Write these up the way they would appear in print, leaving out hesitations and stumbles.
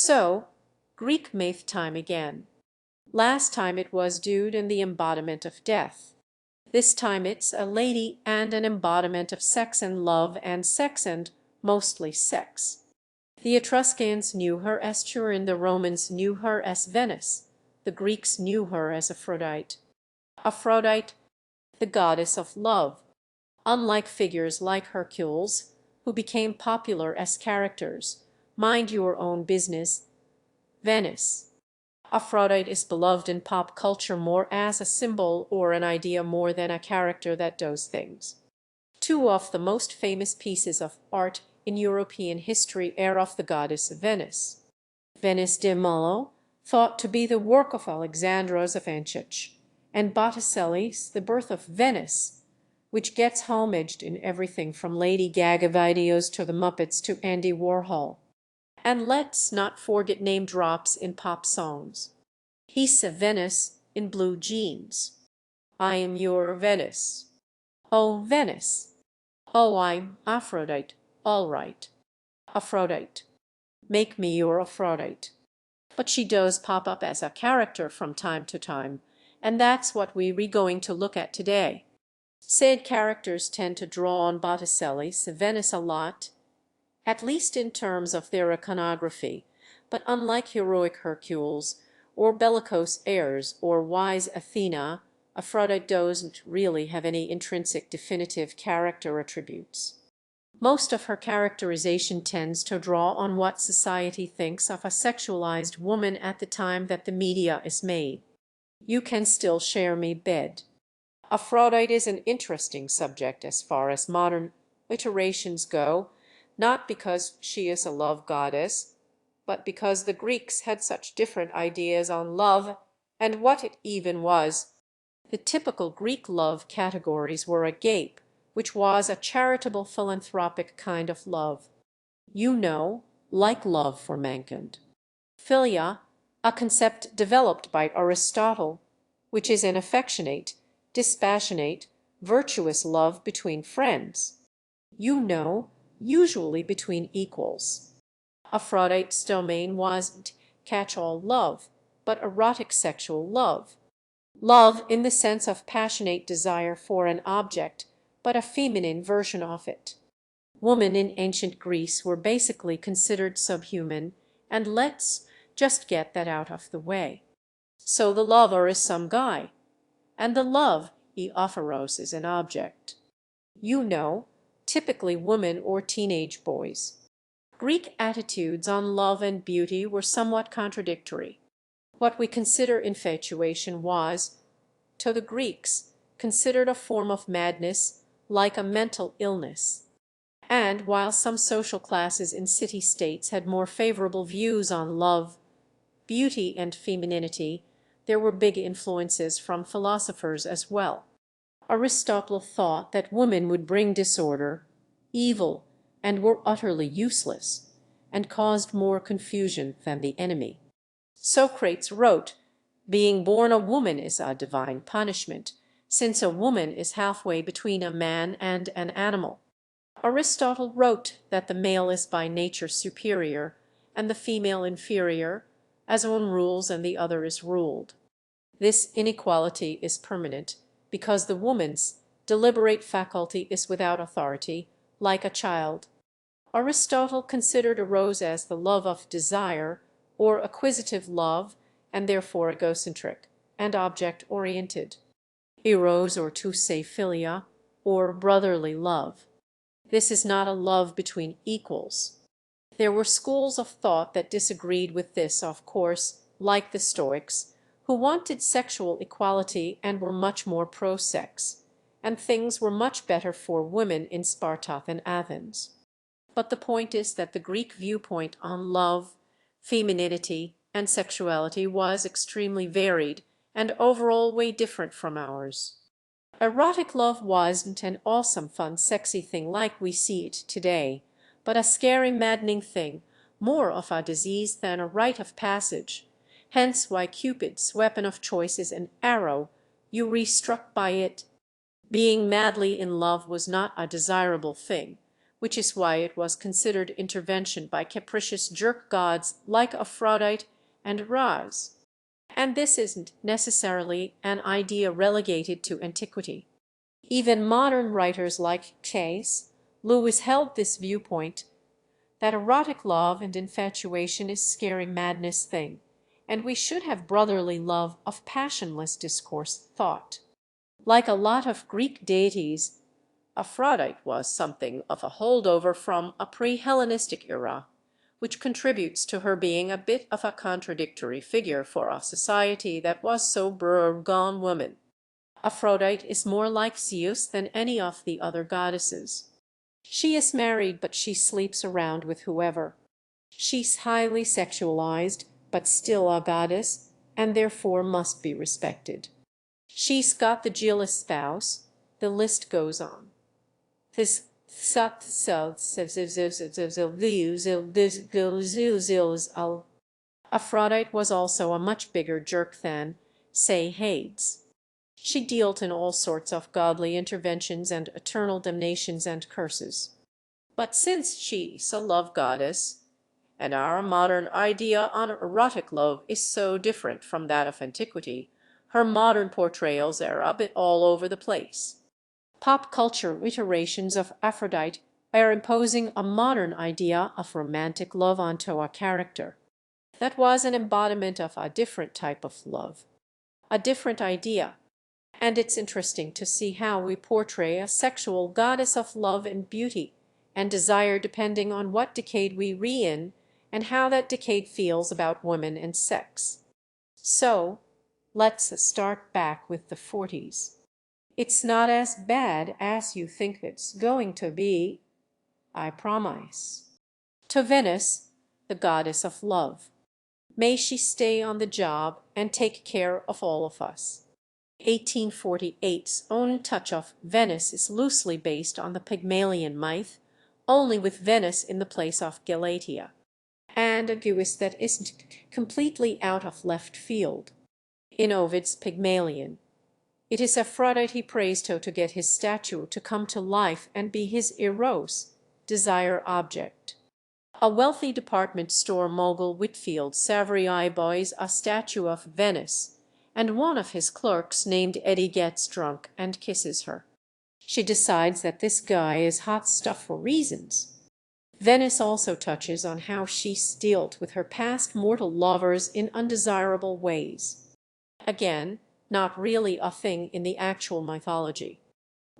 So, Greek myth time again. Last time it was dude and the embodiment of death. This time it's a lady and an embodiment of sex and love and sex and mostly sex. The Etruscans knew her as Turan, the Romans knew her as Venus, the Greeks knew her as Aphrodite. Aphrodite, the goddess of love, unlike figures like Hercules, who became popular as characters. Mind your own business. Venus. Aphrodite is beloved in pop culture more as a symbol or an idea more than a character that does things. Two of the most famous pieces of art in European history are of the goddess Venus. Venus de Milo, thought to be the work of Alexandros of Antioch, and Botticelli's The Birth of Venice, which gets homaged in everything from Lady Gaga videos to the Muppets to Andy Warhol. And let's not forget name drops in pop songs. He's a Venice in blue jeans. I am your Venice. Oh, Venice. Oh, I'm Aphrodite. All right. Aphrodite. Make me your Aphrodite. But she does pop up as a character from time to time, and that's what we're going to look at today. Said characters tend to draw on Botticelli's Venice a lot, at least in terms of their iconography, but unlike heroic Hercules, or bellicose Ares, or wise Athena, Aphrodite doesn't really have any intrinsic definitive character attributes. Most of her characterization tends to draw on what society thinks of a sexualized woman at the time that the media is made. You can still share me bed. Aphrodite is an interesting subject as far as modern iterations go, not because she is a love goddess, but because the Greeks had such different ideas on love and what it even was. The typical Greek love categories were agape, which was a charitable philanthropic kind of love. You know, like love for mankind. Philia, a concept developed by Aristotle, which is an affectionate, dispassionate, virtuous love between friends. You know, usually between equals. Aphrodite's domain wasn't catch-all love, but erotic sexual love. Love in the sense of passionate desire for an object, but a feminine version of it. Women in ancient Greece were basically considered subhuman, and let's just get that out of the way. So the lover is some guy, and the love he offers is an object. You know, typically women or teenage boys. Greek attitudes on love and beauty were somewhat contradictory. What we consider infatuation was, to the Greeks, considered a form of madness, like a mental illness. And while some social classes in city-states had more favorable views on love, beauty, and femininity, there were big influences from philosophers as well. Aristotle thought that women would bring disorder, evil, and were utterly useless, and caused more confusion than the enemy. Socrates wrote, "Being born a woman is a divine punishment, since a woman is halfway between a man and an animal." Aristotle wrote that the male is by nature superior, and the female inferior, as one rules and the other is ruled. This inequality is permanent, because the woman's deliberate faculty is without authority, like a child. Aristotle considered eros as the love of desire, or acquisitive love, and therefore egocentric and object-oriented. Eros, or to say philia, or brotherly love. This is not a love between equals. There were schools of thought that disagreed with this, of course, like the Stoics, who wanted sexual equality and were much more pro-sex, and things were much better for women in Sparta than Athens. But the point is that the Greek viewpoint on love, femininity, and sexuality was extremely varied and overall way different from ours. Erotic love wasn't an awesome, fun, sexy thing like we see it today, but a scary, maddening thing, more of a disease than a rite of passage. Hence why Cupid's weapon of choice is an arrow. You were struck by it. Being madly in love was not a desirable thing, which is why it was considered intervention by capricious jerk gods like Aphrodite and Raz. And this isn't necessarily an idea relegated to antiquity. Even modern writers like Chase Lewis held this viewpoint, that erotic love and infatuation is scary madness thing, and we should have brotherly love of passionless discourse thought. Like a lot of Greek deities, Aphrodite was something of a holdover from a pre-Hellenistic era, which contributes to her being a bit of a contradictory figure for a society that was so gone woman. Aphrodite is more like Zeus than any of the other goddesses. She is married, but she sleeps around with whoever. She's highly sexualized, but still a goddess, and therefore must be respected. She's got the jealous spouse. The list goes on. This Aphrodite was also a much bigger jerk than, say, Hades. She dealt in all sorts of godly interventions and eternal damnations and curses. But since she's a love goddess, and our modern idea on erotic love is so different from that of antiquity, her modern portrayals are a bit all over the place. Pop culture iterations of Aphrodite are imposing a modern idea of romantic love onto a character. That was an embodiment of a different type of love, a different idea. And it's interesting to see how we portray a sexual goddess of love and beauty and desire depending on what decade we re-in and how that decade feels about women and sex. So, let's start back with the 40s. It's not as bad as you think it's going to be, I promise. To Venus, the goddess of love. May she stay on the job and take care of all of us. 1848's own touch of Venice is loosely based on the Pygmalion myth, only with Venice in the place of Galatea, and a Gewis that isn't completely out of left field. In Ovid's Pygmalion, it is Aphrodite prays to get his statue to come to life and be his eros, desire object. A wealthy department store mogul Whitfield Savory buys a statue of Venice, and one of his clerks named Eddie gets drunk and kisses her. She decides that this guy is hot stuff for reasons. Venice also touches on how she's dealt with her past mortal lovers in undesirable ways. Again, not really a thing in the actual mythology.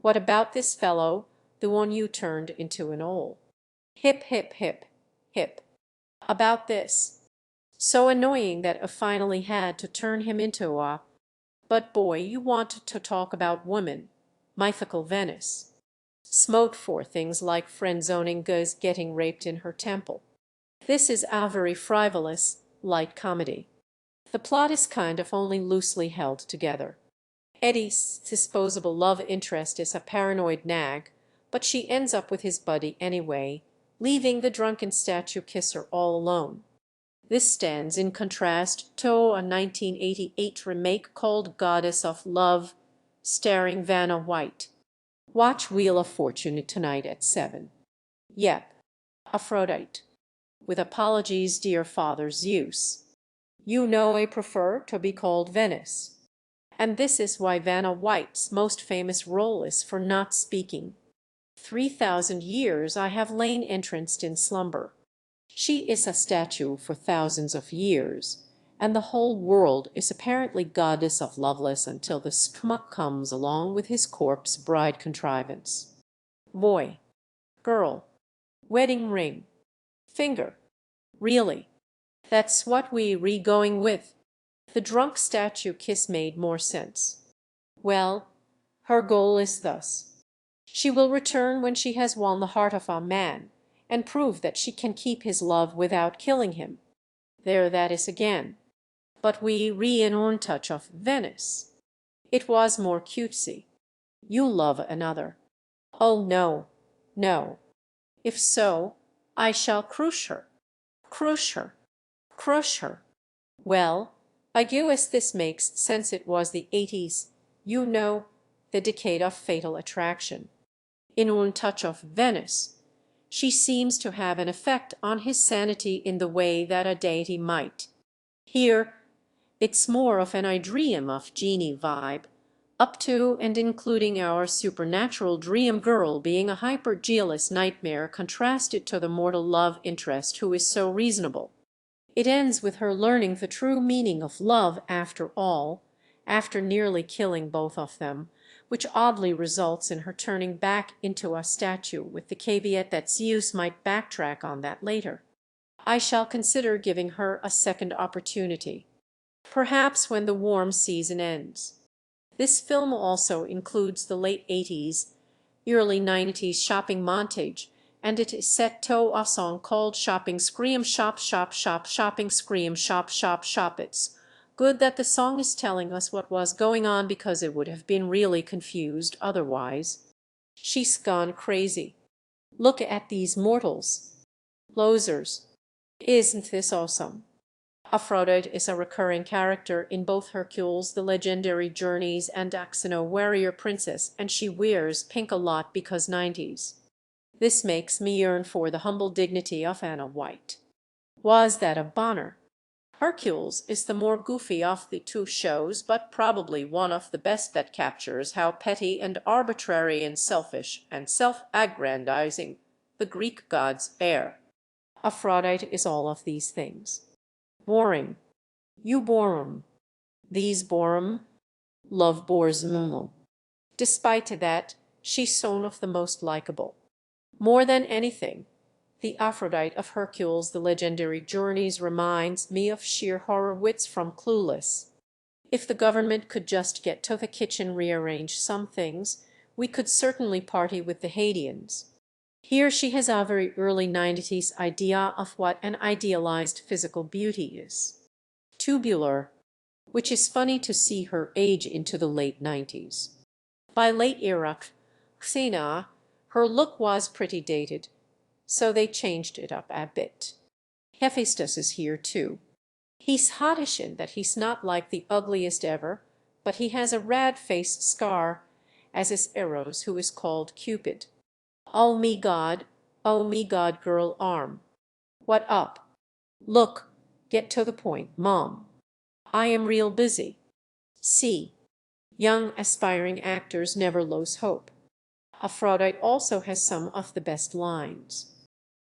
What about this fellow, the one you turned into an owl? Hip, hip, hip, hip. About this. So annoying that I finally had to turn him into a... But boy, you want to talk about woman, mythical Venice. Smote for things like friend-zoning guys getting raped in her temple. This is a very frivolous, light comedy. The plot is kind of only loosely held together. Eddie's disposable love interest is a paranoid nag, but she ends up with his buddy anyway, leaving the drunken statue kisser all alone. This stands in contrast to a 1988 remake called Goddess of Love, starring Vanna White. Watch Wheel of Fortune tonight at 7. Yep, Aphrodite. With apologies, dear Father Zeus. You know I prefer to be called Venice. And this is why Vanna White's most famous role is for not speaking. 3,000 years I have lain entranced in slumber. She is a statue for thousands of years, and the whole world is apparently goddess of loveless until the schmuck comes along with his corpse bride contrivance. Boy, girl, wedding ring, finger. Really, that's what we re-going with. The drunk statue kiss made more sense. Well, her goal is thus. She will return when she has won the heart of a man, and prove that she can keep his love without killing him. There that is again. But we re-in on touch of Venice. It was more cutesy. You love another. Oh no, no. If so, I shall crush her. Crush her. Crush her. Well, I guess this makes sense. It was the 80s. You know, the decade of fatal attraction. In one touch of Venice, She seems to have an effect on his sanity in the way that a deity might. Here it's more of an I dream of genie vibe, up to and including our supernatural dream girl being a hyper-jealous nightmare contrasted to the mortal love interest who is so reasonable. It ends with her learning the true meaning of love after all, after nearly killing both of them, which oddly results in her turning back into a statue, with the caveat that Zeus might backtrack on that later. I shall consider giving her a second opportunity, perhaps when the warm season ends. This film also includes the late 80s, early 90s shopping montage, and it is set to a song called Shopping Scream Shop Shop Shop Shopping Scream Shop Shop Shop. It's good that the song is telling us what was going on because it would have been really confused otherwise. She's gone crazy. Look at these mortals. Losers. Isn't this awesome? Aphrodite is a recurring character in both Hercules, The Legendary Journeys, and Axino, Warrior Princess, and she wears pink a lot because 90s. This makes me yearn for the humble dignity of Anna White. Was that a Bonner? Hercules is the more goofy of the two shows, but probably one of the best that captures how petty and arbitrary and selfish and self-aggrandizing the Greek gods are. Aphrodite is all of these things. Boring. You bore 'em. These bore 'em. Love bores 'em. Despite that, she's one of the most likable. More than anything, the Aphrodite of Hercules, The Legendary Journeys reminds me of sheer horror wits from Clueless. If the government could just get to the kitchen rearrange some things, we could certainly party with the Hadeans. Here she has a very early 90s idea of what an idealized physical beauty is. Tubular, which is funny to see her age into the late 90s. By late era Xena, her look was pretty dated, so they changed it up a bit. Hephaestus is here too. He's hottish in that he's not like the ugliest ever, but he has a rad face scar, as is Eros, who is called Cupid. Oh me God girl arm. What up? Look, get to the point, Mom. I am real busy. See, young aspiring actors never lose hope. Aphrodite also has some of the best lines.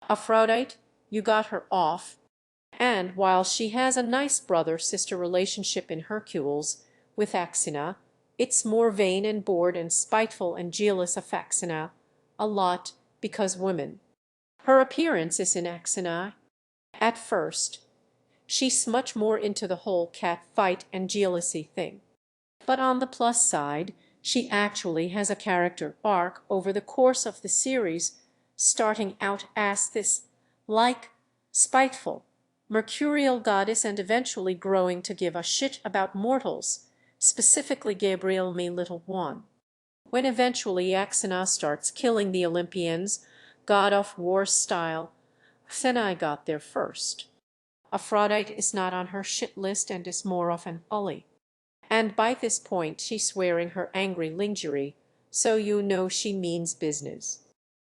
Aphrodite, you got her off, and while she has a nice brother-sister relationship in Hercules with Axina, it's more vain and bored and spiteful and jealous of Axina, a lot because women. Her appearance is in Axina. At first, she's much more into the whole cat fight and jealousy thing. But on the plus side, she actually has a character arc over the course of the series, starting out as this, like, spiteful, mercurial goddess and eventually growing to give a shit about mortals, specifically Gabriel me little one. When eventually Axina starts killing the Olympians, god of war style, Athena got there first. Aphrodite is not on her shit list and is more of an Ully. And by this point she's wearing her angry lingerie, so you know she means business.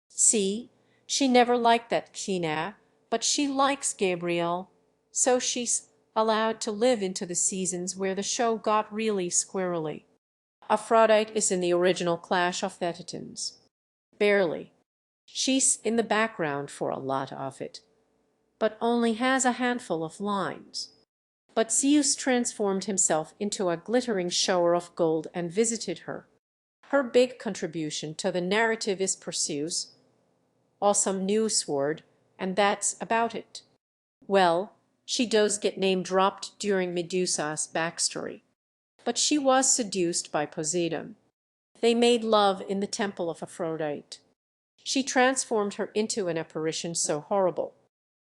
See, she never liked that Xena, but she likes Gabriel, so she's allowed to live into the seasons where the show got really squirrely. Aphrodite is in the original Clash of the Titans. Barely. She's in the background for a lot of it, but only has a handful of lines. But Zeus transformed himself into a glittering shower of gold and visited her. Her big contribution to the narrative is Perseus, awesome new sword, and that's about it. Well, she does get name-dropped during Medusa's backstory. But she was seduced by Poseidon. They made love in the temple of Aphrodite. She transformed her into an apparition so horrible.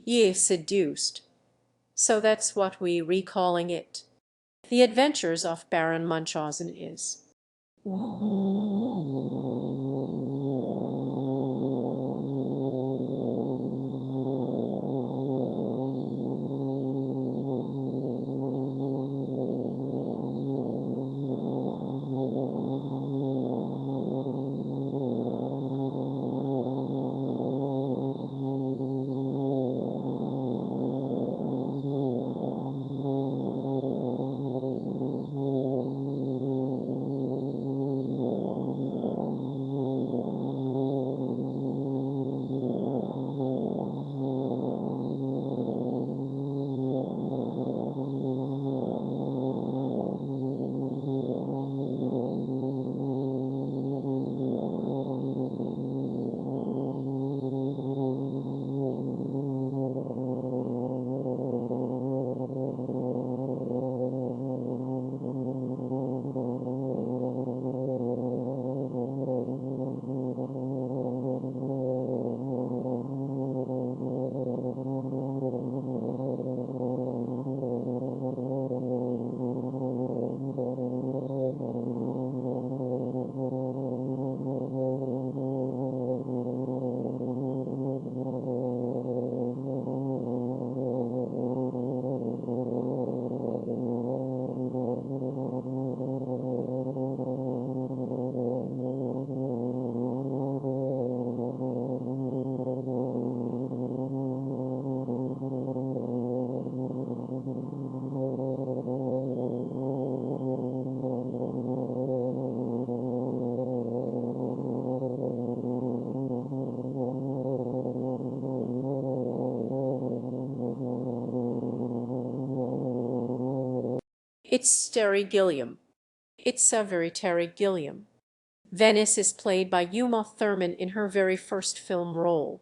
Ye seduced. So that's what we recalling it. The Adventures of Baron Munchausen is. It's Terry Gilliam. It's a very Terry Gilliam. Venice is played by Uma Thurman in her very first film role.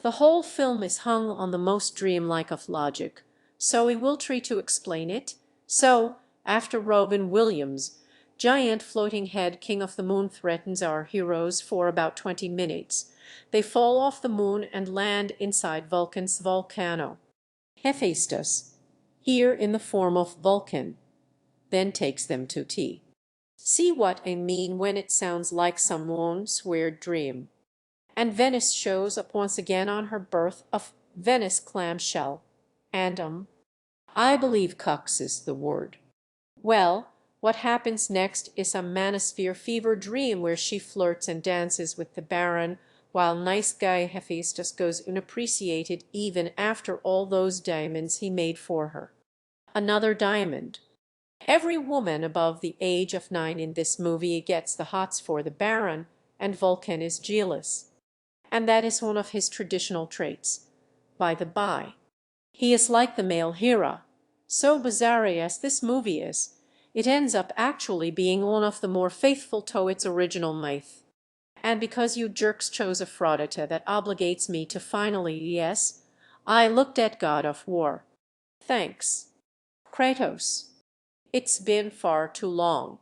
The whole film is hung on the most dreamlike of logic, so we will try to explain it. So, after Robin Williams, giant floating head king of the moon threatens our heroes for about 20 minutes, they fall off the moon and land inside Vulcan's volcano. Hephaestus, here in the form of Vulcan, then takes them to tea. See what I mean when it sounds like someone's weird dream. And Venice shows up once again on her berth of Venice clamshell. And I believe cucks is the word. Well, what happens next is a manosphere fever dream where she flirts and dances with the Baron, while nice guy Hephaestus goes unappreciated even after all those diamonds he made for her. Another diamond. Every woman above the age of 9 in this movie gets the hots for the Baron, and Vulcan is jealous. And that is one of his traditional traits. By the by, he is like the male Hera. So bizarre as this movie is, it ends up actually being one of the more faithful to its original myth. And because you jerks chose Aphrodite, that obligates me to finally, yes, I looked at God of War. Thanks. Kratos. It's been far too long.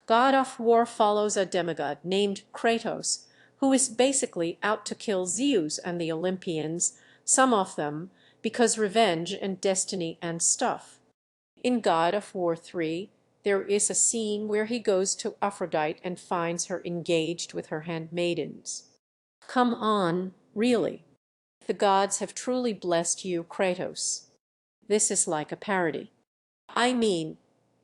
God of War follows a demigod named Kratos, who is basically out to kill Zeus and the Olympians, some of them, because revenge and destiny and stuff. In God of War 3, there is a scene where he goes to Aphrodite and finds her engaged with her handmaidens. Come on, really. The gods have truly blessed you, Kratos. This is like a parody. I mean,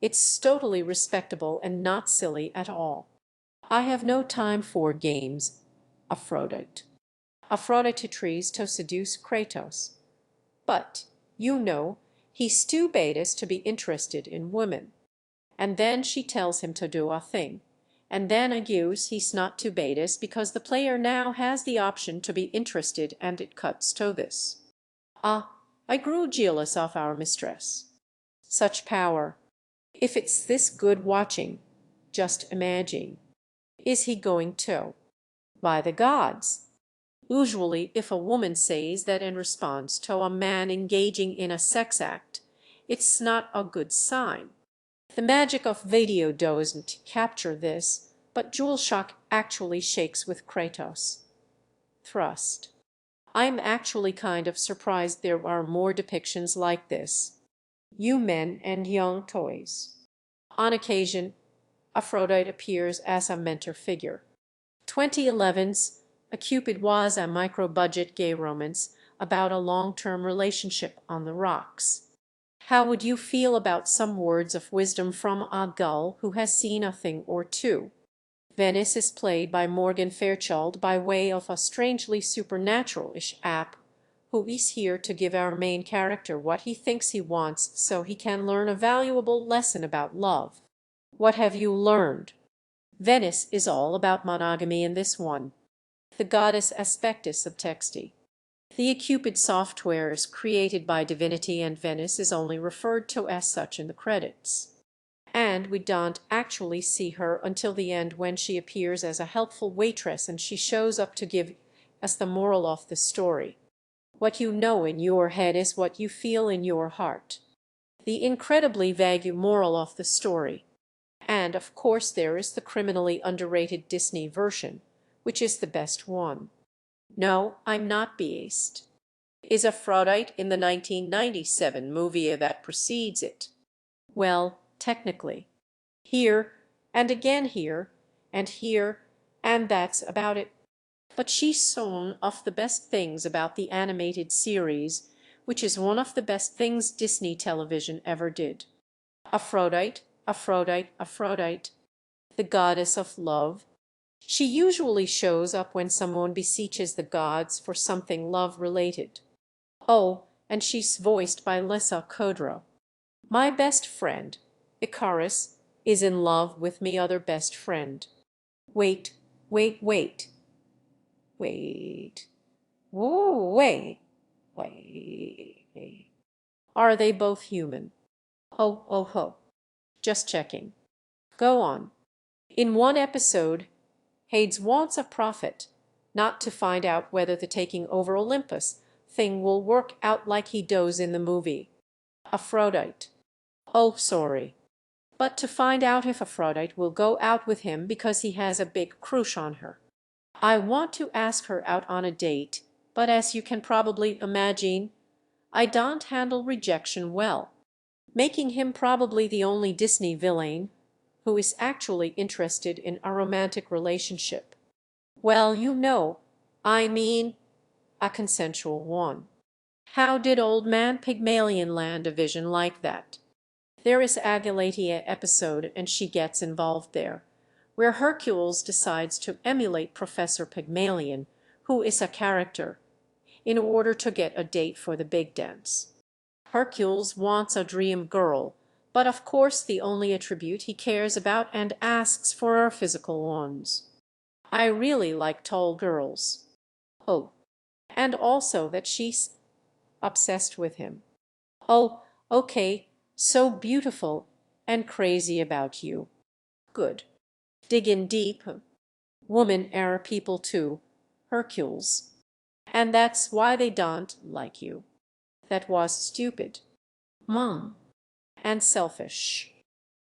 it's totally respectable and not silly at all. I have no time for games. Aphrodite. Aphrodite tries to seduce Kratos. But, you know, he's too beta to be interested in women. And then she tells him to do a thing. And then argues he's not too beta because the player now has the option to be interested, and it cuts to this. Ah, I grew jealous of our mistress. Such power. If it's this good watching, just imagine. Is he going to? By the gods! Usually, if a woman says that in response to a man engaging in a sex act, it's not a good sign. The magic of video doesn't capture this, but DualShock actually shakes with Kratos. Thrust. I'm actually kind of surprised there are more depictions like this. You men and young toys. On occasion, Aphrodite appears as a mentor figure. 2011's A Cupid was a micro-budget gay romance about a long-term relationship on the rocks. How would you feel about some words of wisdom from a gull who has seen a thing or two? Venice is played by Morgan Fairchild by way of a strangely supernatural-ish app, who is here to give our main character what he thinks he wants so he can learn a valuable lesson about love. What have you learned? Venice is all about monogamy in this one. The goddess Aspectus subtexti. The Cupid software is created by Divinity, and Venice is only referred to as such in the credits. And we don't actually see her until the end, when she appears as a helpful waitress and she shows up to give us the moral of the story. What you know in your head is what you feel in your heart. The incredibly vague moral of the story. And of course there is the criminally underrated Disney version, which is the best one. No, I'm not biased. Is Aphrodite in the 1997 movie that precedes it? Well, technically. Here, and again here, and that's about it. But she's one of the best things about the animated series, which is one of the best things Disney television ever did. Aphrodite, Aphrodite, Aphrodite, the goddess of love. She usually shows up when someone beseeches the gods for something love-related. Oh, and she's voiced by Lisa Kudrow. My best friend, Icarus, is in love with me other best friend. Wait, wait, wait. Wait. Whoa, wait. Wait. Are they both human? Oh, oh, ho. Just checking. Go on. In one episode, Hades wants a prophet, not to find out whether the taking over Olympus thing will work out like he does in the movie. Aphrodite. Oh, sorry. But to find out if Aphrodite will go out with him because he has a big crush on her. I want to ask her out on a date, but as you can probably imagine, I don't handle rejection well, making him probably the only Disney villain who is actually interested in a romantic relationship. Well, you know, I mean, a consensual one. How did old man Pygmalion land a vision like that? There is Agalatea episode, and she gets involved there, where Hercules decides to emulate Professor Pygmalion, who is a character, in order to get a date for the big dance. Hercules wants a dream girl, but of course the only attribute he cares about and asks for are physical ones. I really like tall girls. Oh, and also that she's obsessed with him. Oh, okay, so beautiful and crazy about you. Good. Dig in deep. Women are people too, Hercules. And that's why they don't like you. That was stupid. Mom. And selfish.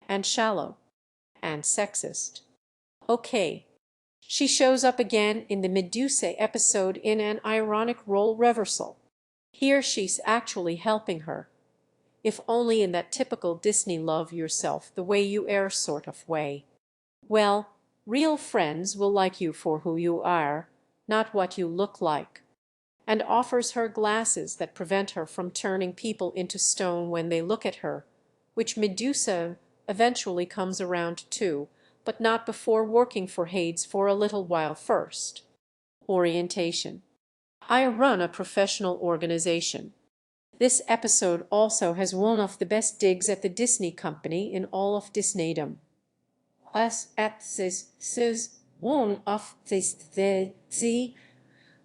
And shallow. And sexist. Okay. She shows up again in the Medusa episode in an ironic role reversal. Here she's actually helping her, if only in that typical Disney love yourself the way you are sort of way. Well, real friends will like you for who you are, not what you look like, and offers her glasses that prevent her from turning people into stone when they look at her, which Medusa eventually comes around to, but not before working for Hades for a little while first. Orientation. I run a professional organization. This episode also has one of the best digs at the Disney company in all of Disneydom. As at this says one of the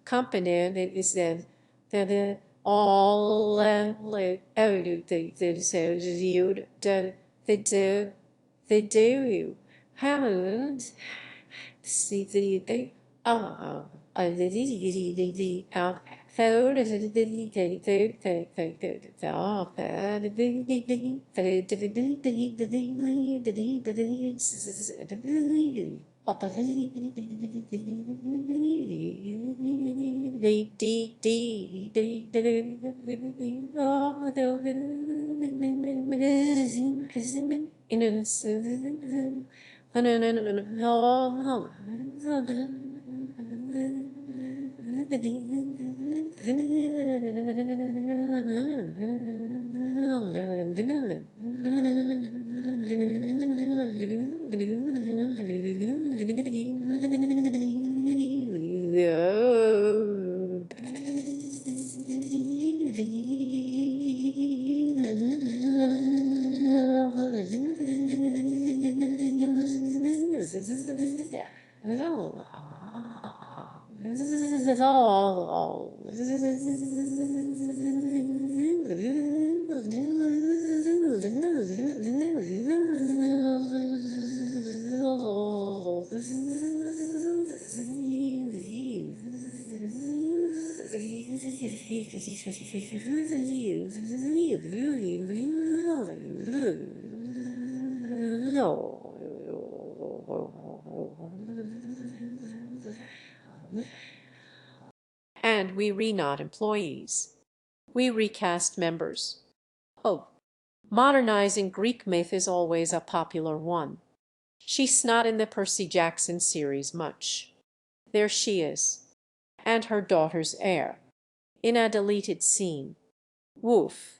company that is the all the do haven't see the and we re-not employees. We recast members. Oh, modernizing Greek myth is always a popular one. She's not in the Percy Jackson series much. There she is, and her daughter's heir, in a deleted scene. Woof.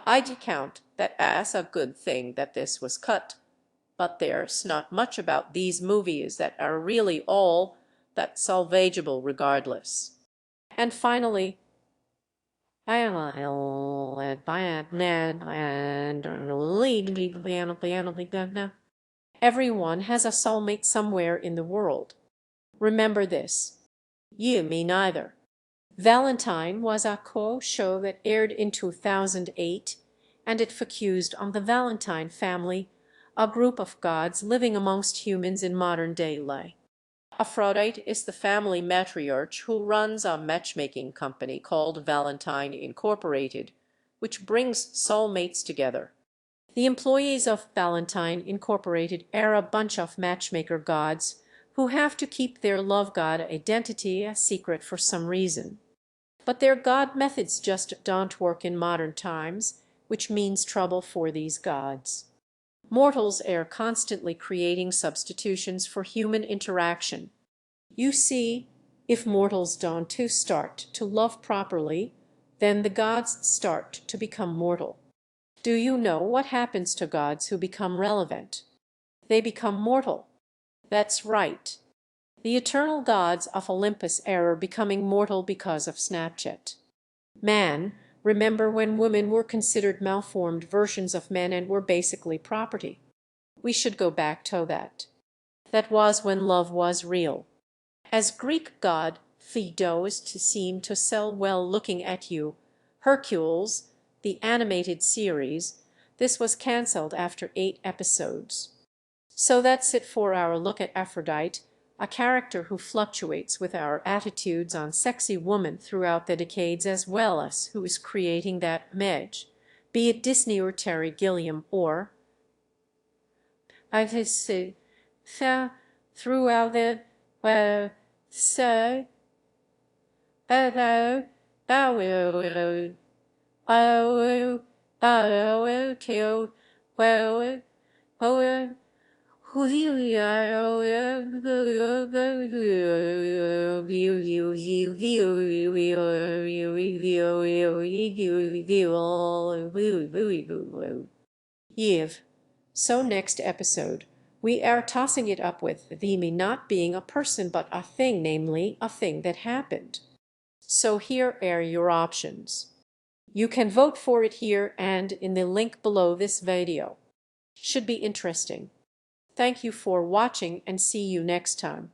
I'd count that as a good thing that this was cut, but there's not much about these movies that are really all that salvageable regardless. And finally, everyone has a soulmate somewhere in the world. Remember this. You, me neither. Valentine was a show that aired in 2008, and it focused on the Valentine family, a group of gods living amongst humans in modern-day life. Aphrodite is the family matriarch who runs a matchmaking company called Valentine Incorporated, which brings soulmates together. The employees of Valentine Incorporated are a bunch of matchmaker gods who have to keep their love god identity a secret for some reason. But their god methods just don't work in modern times, which means trouble for these gods. Mortals are constantly creating substitutions for human interaction. You see, if mortals don't start to love properly, then the gods start to become mortal. Do you know what happens to gods who become relevant? They become mortal. That's right. The eternal gods of Olympus are becoming mortal because of Snapchat. Man, remember when women were considered malformed versions of men and were basically property? We should go back to that. That was when love was real. As Greek god Phaedos seemed to sell well looking at you, Hercules, the animated series, this was cancelled after 8 episodes. So that's it for our look at Aphrodite, a character who fluctuates with our attitudes on sexy woman throughout the decades, as well as who is creating that image, be it Disney or Terry Gilliam or I say throughout the so So next episode, we are tossing it up with the me not being a person but a thing, namely a thing that happened. So here are your options. You can vote for it here and in the link below this video. Should be interesting. Thank you for watching and see you next time.